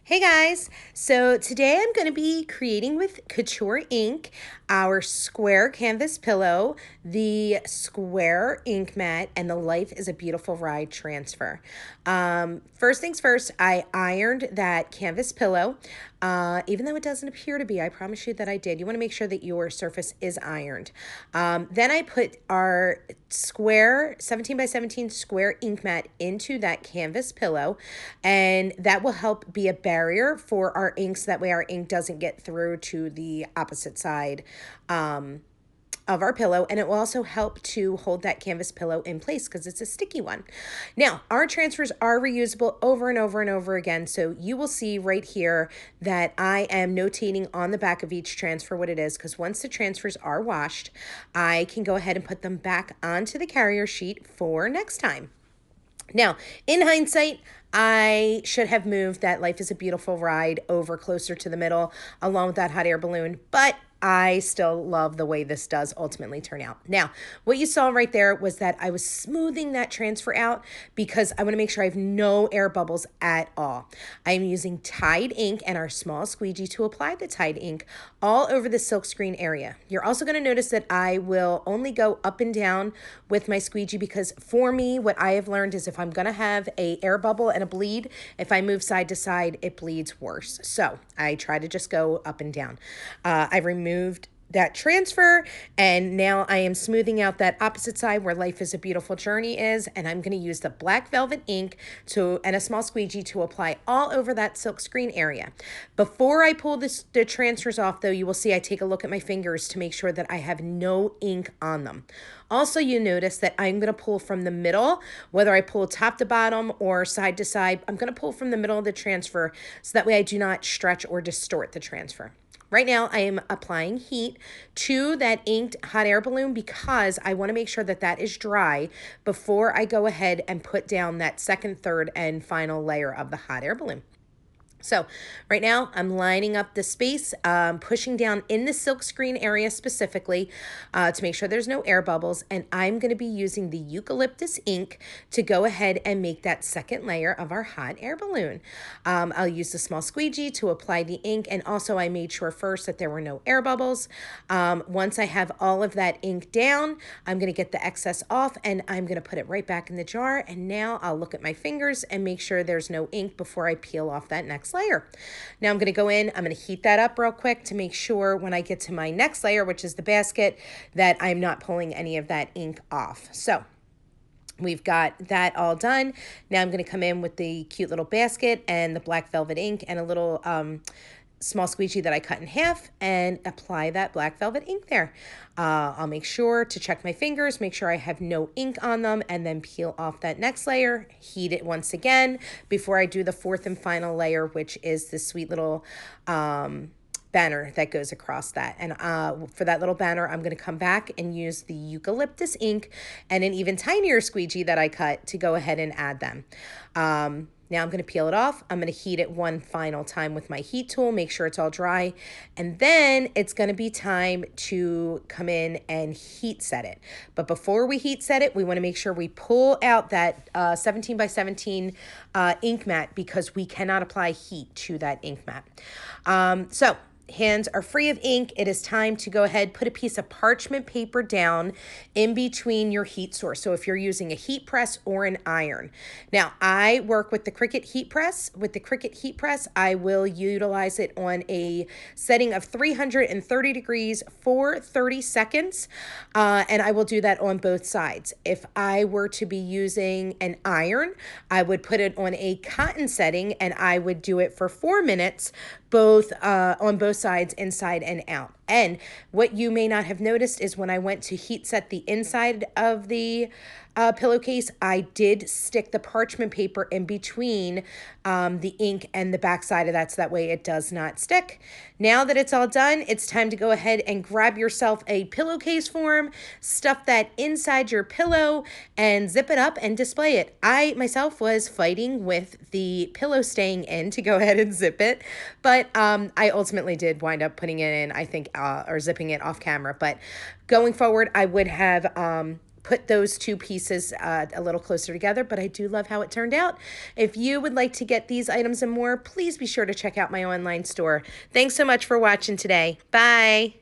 Hey guys, so today I'm going to be creating with Couture Ink our square canvas pillow, the square ink mat, and the Life is a Beautiful Ride transfer. First things first, I ironed that canvas pillow. Even though it doesn't appear to be, I promise you that I did. You want to make sure that your surface is ironed. Then I put our square 17 by 17 square ink mat into that canvas pillow, and that will help be a barrier for our inks. That way our ink doesn't get through to the opposite side of our pillow, and it will also help to hold that canvas pillow in place because it's a sticky one. Now, our transfers are reusable over and over and over again, so you will see right here that I am notating on the back of each transfer what it is, because once the transfers are washed, I can go ahead and put them back onto the carrier sheet for next time. Now, in hindsight, I should have moved that Life is a Beautiful Ride over closer to the middle along with that hot air balloon, but I still love the way this does ultimately turn out. Now, what you saw right there was that I was smoothing that transfer out because I want to make sure I have no air bubbles at all. I am using Tide ink and our small squeegee to apply the Tide ink all over the silkscreen area. You're also going to notice that I will only go up and down with my squeegee because for me, what I have learned is if I'm going to have a air bubble and a bleed, if I move side to side, it bleeds worse. So I try to just go up and down. I removed that transfer, and now I am smoothing out that opposite side where Life is a Beautiful Journey is, and I'm going to use the Black Velvet ink and a small squeegee to apply all over that silk screen area. Before I pull the transfers off, though, you will see I take a look at my fingers to make sure that I have no ink on them. Also, you notice that I'm going to pull from the middle, whether I pull top to bottom or side to side. I'm going to pull from the middle of the transfer so that way I do not stretch or distort the transfer. Right now, I am applying heat to that inked hot air balloon because I want to make sure that that is dry before I go ahead and put down that second, third, and final layer of the hot air balloon. So right now I'm lining up the space, pushing down in the silk screen area specifically to make sure there's no air bubbles. And I'm going to be using the Eucalyptus ink to go ahead and make that second layer of our hot air balloon. I'll use the small squeegee to apply the ink. And also I made sure first that there were no air bubbles. Once I have all of that ink down, I'm going to get the excess off and I'm going to put it right back in the jar. And now I'll look at my fingers and make sure there's no ink before I peel off that next layer. Now I'm going to go in, I'm going to heat that up real quick to make sure when I get to my next layer, which is the basket, that I'm not pulling any of that ink off. So we've got that all done. Now I'm going to come in with the cute little basket and the Black Velvet ink and a little small squeegee that I cut in half and apply that Black Velvet ink there. I'll make sure to check my fingers, make sure I have no ink on them, and then peel off that next layer, heat it once again before I do the fourth and final layer, which is this sweet little banner that goes across that. And for that little banner, I'm going to come back and use the Eucalyptus ink and an even tinier squeegee that I cut to go ahead and add them. Now I'm going to peel it off. I'm going to heat it one final time with my heat tool, make sure it's all dry. And then it's going to be time to come in and heat set it. But before we heat set it, we want to make sure we pull out that 17 by 17 ink mat because we cannot apply heat to that ink mat. So hands are free of ink. It is time to go ahead, put a piece of parchment paper down in between your heat source. So if you're using a heat press or an iron. Now, I work with the Cricut heat press. With the Cricut heat press, I will utilize it on a setting of 330 degrees for 30 seconds. And I will do that on both sides. If I were to be using an iron, I would put it on a cotton setting and I would do it for 4 minutes, both on both sides, inside and out. And what you may not have noticed is when I went to heat set the inside of the pillowcase, I did stick the parchment paper in between the ink and the back side of that so that way it does not stick. Now that it's all done, it's time to go ahead and grab yourself a pillowcase form, stuff that inside your pillow, and zip it up and display it. I myself was fighting with the pillow staying in to go ahead and zip it, but I ultimately did wind up putting it in, I think, or zipping it off camera. But going forward, I would have put those two pieces a little closer together, but I do love how it turned out. If you would like to get these items and more, please be sure to check out my online store. Thanks so much for watching today. Bye.